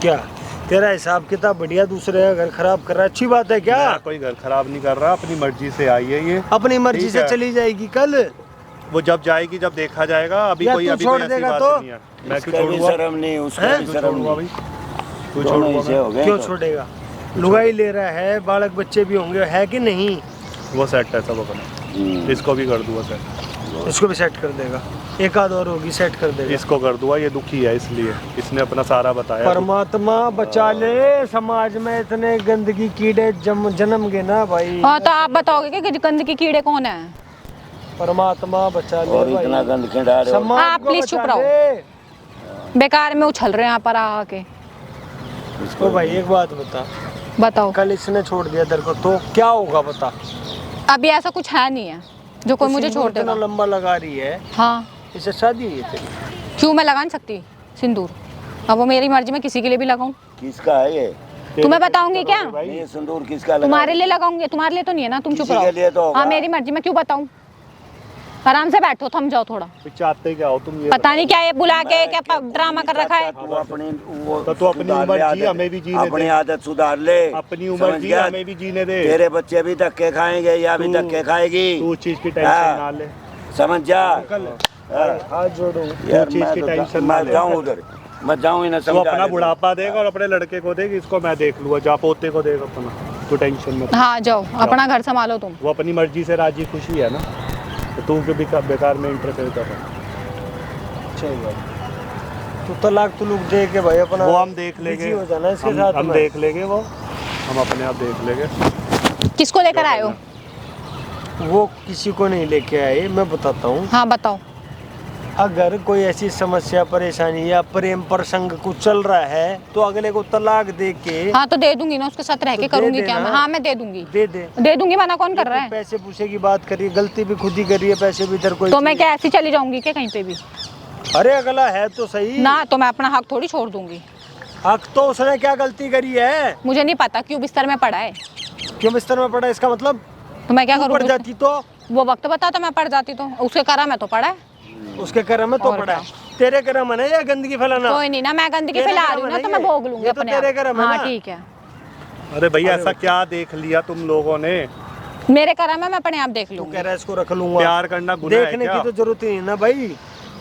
क्या तेरा हिसाब किताब बढ़िया, दूसरे का घर खराब कर रहा है, अच्छी बात है क्या? मैं कोई घर खराब नहीं कर रहा, अपनी मर्जी से आई है ये। अपनी मर्जी ठीक से है। चली जाएगी कल। वो जब जाएगी जब देखा जाएगा। अभी या कोई तू अभी छोड़ कोई ऐसी देगा बात तो? नहीं है। मैं क्यों उसका भी छोड़ूंगा? शर्म नहीं, उसका हैं? भी क्यों शर्म छोड़ूंगा नहीं। भाई? तू दोनों छोड़ूंगा ऐसे मैं? हो गए क्यों तो। छोड़ेगा? लुगाई ले रहा है, बालक बच्चे भी होंगे, है कि नहीं? वो सेट है सब अपना, इसको भी कर दूंगा सेट। इसको भी सेट कर देगा, एक आध और होगी सेट कर देगा। इसको कर दूंगा, ये दुखी है इसलिए इसने अपना सारा बताया। परमात्मा बचा ले, समाज में इतने गंदगी कीड़े जन्म गए ना भाई। हाँ तो आप बताओगे कि गंदगी कीड़े कौन है? परमात्मा बचा ले और भाई। इतना गंद क्यों डाल रहे हो? समाज आप को प्लीज बचा चुप रहो। ले। बेकार में उछल रहे हैं यहाँ पर आके। तो भाई एक बात बता, बताओ, कल इसने छोड़ दिया तेरे को तो क्या होगा बता? अभी ऐसा कुछ है नहीं है जो कोई मुझे छोड़ इतना देगा। लंबा लगा रही है, हाँ, इसे शादी हुई है तेरी? क्यों मैं लगा नहीं सकती सिंदूर? अब वो मेरी मर्जी में किसी के लिए भी लगाऊं। किसका है ये? तुम्हें बताऊंगी क्या? ये सिंदूर किसका लगा? तुम्हारे लिए लगाऊंगी, तुम्हारे लिए तो नहीं है ना, तुम चुप किसी के लिए तो रहो। होगा। हाँ मेरी मर्जी, मैं क्यों बताऊं? आराम से बैठो, थम जाओ थोड़ा। फिर चाहते क्या हो तुम? ये पता नहीं क्या ये बुला के क्या ड्रामा कर रखा है। तू अपनी वो तो तू अपनी सुधार उम्र ले जी, आदत। हमें भी जीने अपनी दे। आदत सुधार ले। अपनी उम्र समझ जी, गया? हमें भी जीने दे। तेरे बच्चे भी धक्के खाएंगे या भी तू- धक्के खाएगी। तू उस चीज की टेंशन हाँ। ना ले। समझ जा। हाथ जोड़ो। यार चीज की टेंशन ना मैं ले। जाऊँ उधर, मैं जाऊँ ही ना। तू समझा अपना ले। बुढ़ापा देगा और अपने लड़के को देगी, इसको मैं देख लूंगा। जा पोते को देगा अपना, तू टेंशन मत। हाँ जाओ, अपना घर संभालो तुम। वो अपनी मर्जी से राजी खुशी है ना, तो तू भी बेकार में इंटरफेयर कर रहा है। चल भाई, तू तलाक तुलुक दे के भाई अपना वो हम देख बिजी लेंगे, हो जाना इसके हम साथ में। देख लेंगे, वो हम अपने आप देख लेंगे। किसको लेकर आए हो? वो किसी को नहीं लेके आए, मैं बताता हूँ। हाँ बताओ। अगर कोई ऐसी समस्या परेशानी या प्रेम प्रसंग कुछ चल रहा है तो अगले को तलाक दे के हाँ तो दे दूंगी ना, उसके साथ रह तो के दे करूंगी देना। क्या मैं? हाँ मैं दे दूंगी, दे दे। दूंगी, मना कौन कर रहा है? पैसे पूछे की बात करिए, गलती भी खुद ही करिए, पैसे भी इधर कोई तो मैं क्या ऐसी चली जाऊंगी क्या कहीं पे भी? अरे अगला है तो सही ना, तो मैं अपना हक थोड़ी छोड़ दूंगी। हक तो उसने क्या गलती करी है? मुझे नहीं पता क्यों बिस्तर में पड़ा है, क्यों बिस्तर में पड़ा है इसका मतलब? तो मैं क्या तू पड़ करूँ? जाती तो वो वक्त बता तो मैं पड़ जाती, तो उसके करा मैं तो पड़ा है। उसके कर्म में तो और पड़ा है। क्या? तेरे कर्म है ना या गंदगी फैलाना? कोई नहीं ना, मैं गंदगी तेरे फैला कर्म रही हूँ ना, नहीं तो मैं है। भोग लूंगी ये तो अपने तेरे आप। कर्म है हाँ ना। ठीक है, अरे भैया ऐसा क्या देख लिया तुम लोगों ने? मेरे करा मैं अपने आप देख तू लूंगी। कह रहा है इसको रख लूंगा। प्यार करना गुनाह है देखने क्या? की तो जरूरत ही नहीं ना भाई।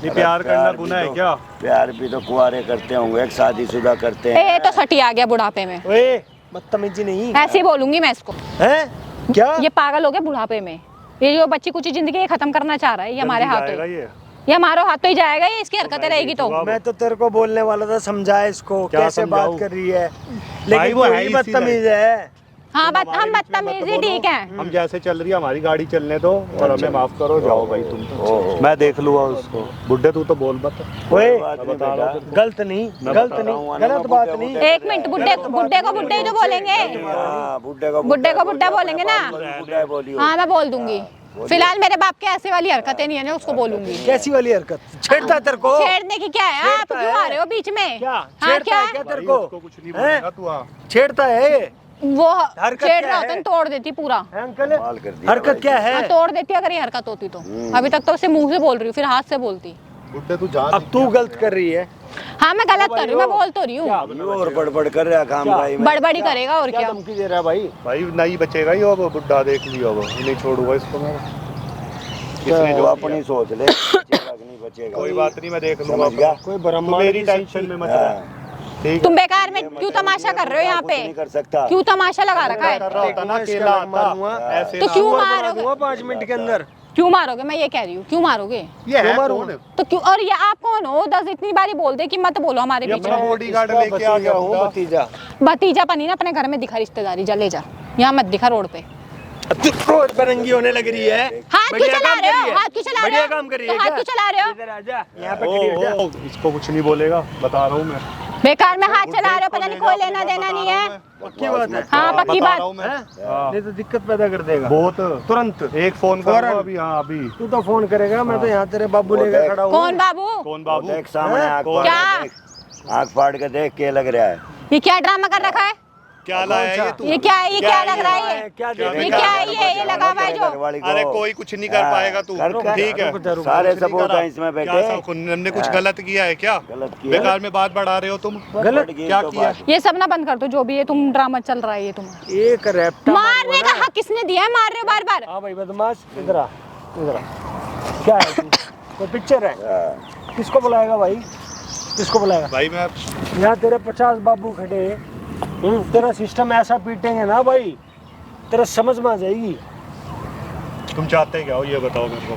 ये प्यार करना भी गुनाह है तो- क्या? प्यार भी तो कुआरे करते होंगे, एक शादीशुदा करते हैं। ए तो सटी आ गया बुढ़ापे में, ओए बदतमीजी नहीं ऐसे ही बोलूंगी मैं इसको। है क्या? ये पागल हो गया बुढ़ापे में, ये जो बच्ची कुछ जिंदगी ये खत्म करना चाह रहा है, ये हमारे जल्दी हाथों जाएगा ही, ये। हमारे हाथों ही जाएगा, ये इसकी हरकतें रहेगी तो। मैं तो तेरे को बोलने वाला था, समझा इसको क्या कैसे बात समझाऊं? कर रही है, भाई लेकिन वो वो है ही ही बदतमीज है। हाँ तुम हम हमारे बीच में बदतमीज मत ही बोलो। ठीक है। हम जैसे चल रही है हमारी गाड़ी चलने दो और हमें माफ करो, जाओ भाई तुम तो। ओहो। मैं देख लूंगा उसको। बुड्ढे तू तो बोल मत। ओए बात नहीं बता रहा हूँ बेटा। गलत नहीं, मैं गलत बता रहा हूँ, नहीं, ना, गलत मैं बात बुड्ढे नहीं। को एक मिनट, बुड्ढे को बुड्ढे ही तो बोलेंगे, हाँ, बुड्ढे बुड्ढे को बुड्ढा बोलेंगे ना। बुड्ढा बोलियो। हाँ मैं बोल दूंगी। फिलहाल मेरे बाप के ऐसे वाली हरकतें नहीं है ना, उसको बोलूंगी। कैसी वाली हरकत? छेड़ता है तेरे को? छेड़ने की क्या है? आप छेड़ता क्यों है। आ रहे हो बीच में? क्या हाँ छेड़ता क्या है क्या तेरे भाई को? उसको कुछ नहीं हैं? बोलेगा तू। हाँ छेड़ता है वो हरकत छेड़ क्या रहा होता है? है, तोड़ देती पूरा। हैं, अंकल कमाल कर दिया हरकत भाई। क्या है? हाँ तोड़ देती अगर ये हरकत होती तो। अभी तक तो उसे मुंह से बोल रही हूँ, फिर हाथ से बोलती। बुड्ढे तू जान। अब तू गलत कर रही है। हाँ मैं गलत कर रही हूँ, मैं बोल तो रही हूँ। ये और बड़बड़ कर रहा काम भाई में। बड़बड़ी करेगा और क्या क्या। धमकी दे रहा है भाई? भाई नहीं बचेगा ये, अब बुड्ढा देख लियो, अब नहीं छोड़ूंगा इसको मैं। किसने वो जो अपनी सोच ले, बचेगा कि नहीं बचेगा। कोई बात नहीं, मैं देख लूंगा। समझ गया? कोई तू ब्रह्मांड मेरी की टेंशन में मत रह। हाँ। ठीक तुम बेकार में क्यों तमाशा कर रहे हो यहाँ कुछ नहीं पे? कर सकता। क्यों तमाशा लगा रखा कर है? रहा होता ना, अकेला आता ऐसे तो ना। क्यों शक्कर मारोगे? बना दूंगा 5 मिनट के अंदर। क्यों मारोगे? मैं ये कह रही हूँ, क्यों मारोगे? ये है मारूं? कौन? तो क्यों? और ये आप कौन हो? 10 इतनी बारी बोल दे कि मत बोलो हमारे ये बीच अपना में। बॉडीगार्ड इसका लेके आ गया भतीजा हूँ, बुड्ढा। भतीजा। भतीजा पनी ना अपने घर में दिखा रिश्तेदारी, जा ले जा, यहाँ मत दिखा रोड पे। तू रोज बरंगी होने लग रही है। हाथ क्यों बढ़िया चला काम रहे हो? करी है। हाथ क्यों चला रहे बढ़िया हो? काम करी तो है हाथ क्या? क्यों चला रहे हो? इधर आजा, यहाँ पे खड़ी हो जा। ओ, इसको कुछ नहीं बोलेगा, बता रहा हूँ मैं। बेकार में हाथ चला रहे हो, पता नहीं कोई लेना देना नहीं है। पक्की बात है। हाँ पक्की बता बात। रहा हूँ मैं। हैं? हाँ। नहीं तो दिक्कत पैदा कर देगा बहुत तुरंत। एक फोन करूंगा फौरन। अभी। हाँ अभी। तू तो फोन करेगा, मैं तो यहाँ तेरे बाबू वो लेकर देख। खड़ा हूँ। कौन बाबू? कौन वो बाबू? देख सामने हैं? आँख कौन? फाड़ क्या? के देख। आँख फाड़ के देख के लग रहा है। ये क्या ड्रामा कर रखा है? क्या लाया ये तू? ये क्या है? ये क्या लग रहा है? ये क्या क्या देख ये रहा क्या है? है? ये लगा हुआ है जो? घरवाली को। अरे कोई कुछ नहीं कर पाएगा तू। कर, कर। ठीक है। रुक जा, रुक जा। सारे कुछ नहीं सबूत करा। हैं इसमें क्या बेटे। सब हमने कुछ गलत किया है क्या? गलत किया। बेकार में बात बढ़ा रहे हो तुम। गलत क्या किया? ये सब ना बंद कर दो, जो भी है तुम ड्रामा चल रहा है ये तुम्हारा। एक रैप्टा मारने का हक किसने दिया है? मार रहे हो बार बार। हाँ भाई बदमाश, इधर आ, इधर आ। क्या है तू? कोई पिक्चर है? हाँ। किसको बुलाएगा भाई? किसको बुलाएगा? भाई मैं यहाँ तेरे 50 बाबू खड़े हैं। तेरा सिस्टम ऐसा पीटेंगे ना भाई, तेरा समझ में आ जाएगी। तुम चाहते क्या हो ये बताओ मेरे को।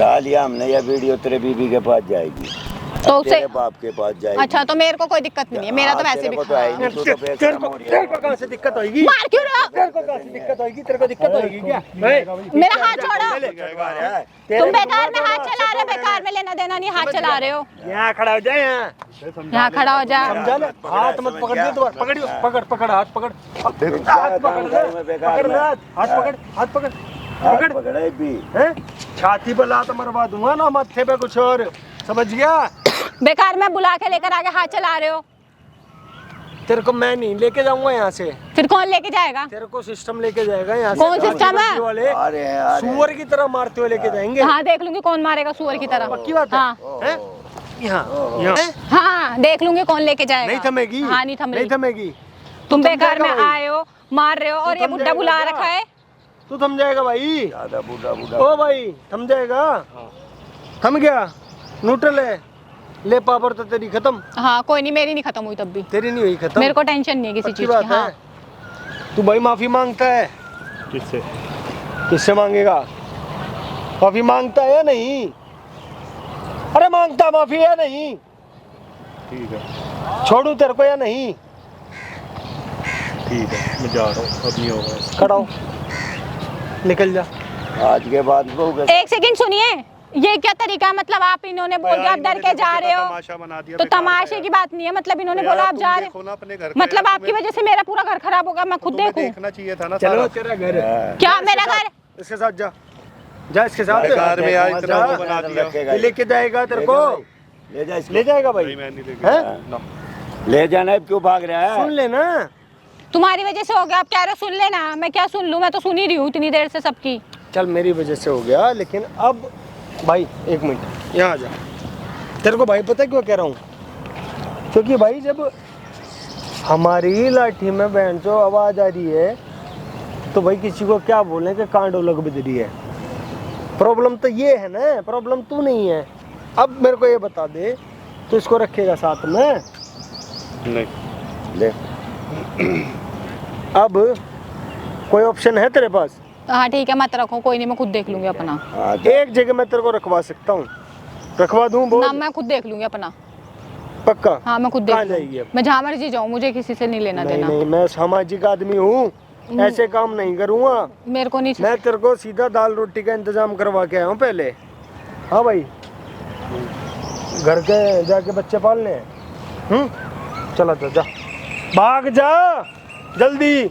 उठा लिया हमने, यह वीडियो तेरे बीबी के पास जाएगी, तो उसे तेरे बाप के पास जाएगी। अच्छा, तो मेरे को कोई दिक्कत नहीं है, मेरा तो वैसे भी तो है ही नहीं, तू तो तेरे को कहाँ से दिक्कत होगी? मार क्यों रहे हो? तेरे को कहाँ से दिक्कत होगी? तेरे को दिक्कत होगी क्या? मेरा हाथ छोड़ो। तुम बेकार में हाथ चला रहे हो, बेकार में लेना देना नहीं, हाथ चला रहे हो। यहाँ खड़ा हो जाए, यहाँ खड़ा हो जा। समझा ना? हाथ मत पकड़ दे दोबारा, पकड़ियो, पकड़ पकड़ हाथ पकड़, हाथ पकड़, हाथ पकड़, पकड़ पकड़े भी हैं? छाती पर लात मरवा दूंगा ना, माथे पे कुछ और, समझ गया? बेकार में बुला के लेकर आगे हाथ चला रहे हो। तेरे को मैं नहीं लेके जाऊंगा यहाँ से, फिर कौन लेके जाएगा? तेरे को सिस्टम लेके जाएगा यहाँ से। कौन सिस्टम है? वाले अरे सुअर की तरह मारते हुए लेके जाएंगे। हाँ, देख लूंगी कौन मारेगा सुअर की तरह। पक्की बात है? हाँ हैं? यहाँ यहाँ हाँ, देख लूंगी कौन लेके जाएगा। नहीं थमेगी? हाँ, नहीं थमेगी। नहीं थमेगी। तुम तू थम बेकार में जाएगा भाई। आए हो, मार रहे हो, और ये थम बुड्ढा जाएगा बुला क्या? रखा है। तू थम जाएगा भाई। ज्यादा बूढ़ा बूढ़ा ओ भाई थम जाएगा। थम गया, न्यूट्रल है, ले पावर तो तेरी खत्म। हाँ, कोई नहीं, मेरी नहीं खत्म हुई तब भी। तेरी नहीं हुई खत्म। मेरे को टेंशन नहीं है किसी पक्की चीज बात की। हाँ। है। तू भाई माफी मांगता है, किससे? किससे मांगेगा? माफी मांगता है या नहीं? अरे मांगता माफी या नहीं? ठीक है, छोड़ू तेरे को या नहीं? ठीक है, मैं जा रहा हूँ, अब नहीं होगा। खड़ा हो, निकल जा। आज के बाद बहू के एक सेकंड सुनिए, ये क्या तरीका है? मतलब आप इन्होंने बोल दिया आप डर के जा रहे हो, तमाशा बना दिया, तो बेकार तमाशे है। की बात नहीं है। मतलब इन्होंने तो बोला यार, आप तुम जा रहे देखो ना अपने घर हो, का, मतलब यार, आपकी तुम्हें- वजह से मेरा पूरा घर खराब होगा, मैं खुद तुम्हें देखूं। देखना चाहिए था ना चलो सारा। तेरा घर है, क्या मेरा घर? इसके साथ जा, जा इसके साथ। बेकार में यार इतना जा। वो बना दिया। रखेगा ये लेके जाएगा तेरे को, ले जा इसको। ले जाएगा नहीं, भाई। मैं नहीं हैं? देखा। ले जाना है, क्यों भाग रहा है? सुन लेना, तुम्हारी वजह से हो गया, आप कह रहे हो सुन लेना, मैं क्या सुन लूं? मैं तो सुन ही रही हूँ इतनी देर से सबकी। चल मेरी वजह से हो गया, लेकिन अब भाई एक मिनट यहाँ आ जा। तेरे को भाई पता है क्यों कह रहा हूँ? क्योंकि भाई जब हमारी लाठी में बहन चो आवाज आ रही है, तो भाई किसी को क्या बोले कि कांडो लग बज रही है। प्रॉब्लम तो ये है ना, प्रॉब्लम तू नहीं है। अब मेरे को ये बता दे, तू इसको रखेगा साथ में? नहीं, ले अब कोई ऑप्शन है तेरे पास? हाँ ठीक है, मत रखो, कोई नहीं, मैं खुद देख लूंगी अपना। हाँ, तो एक जगह मैं तेरे को रखवा सकता हूँ, रखवा दूँ ना, बोल? मैं खुद देख लूंगी अपना। पक्का? हाँ, मैं खुद कहाँ देख जाएगी लूंगी, अब? मैं जहाँ मर्जी जाऊँ, मुझे किसी से नहीं लेना नहीं देना। नहीं, मैं सामाजिक आदमी हूँ, ऐसे काम नहीं करूँगा। मेरे को नहीं। मैं तेरे को सीधा दाल रोटी का इंतजाम करवा के आया हूँ पहले। हाँ भाई, घर के जाके बच्चे पालने हैं। चला जा, भाग जा जल्दी।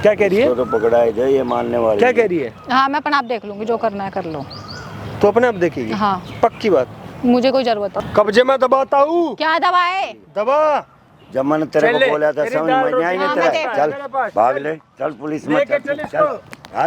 क्या कह रही है? इसको तो पकड़ा है जो ये मानने वाली। क्या कह रही है? हाँ, मैं अपना आप देख लूंगी, जो करना है कर लो। तो अपने आप देखेगी? हाँ, पक्की बात? मुझे कोई जरूरत है। कब्जे में दबाता हूँ। क्या दबाए? दबा। जब मैंने तेरे चल को ले, बोला था तेरी समझ दाल में रोटी नहीं हाँ, तेरा। मैं चल मेरे पास, भाग चल। ले, चल पुलिस में लेके चल इसको।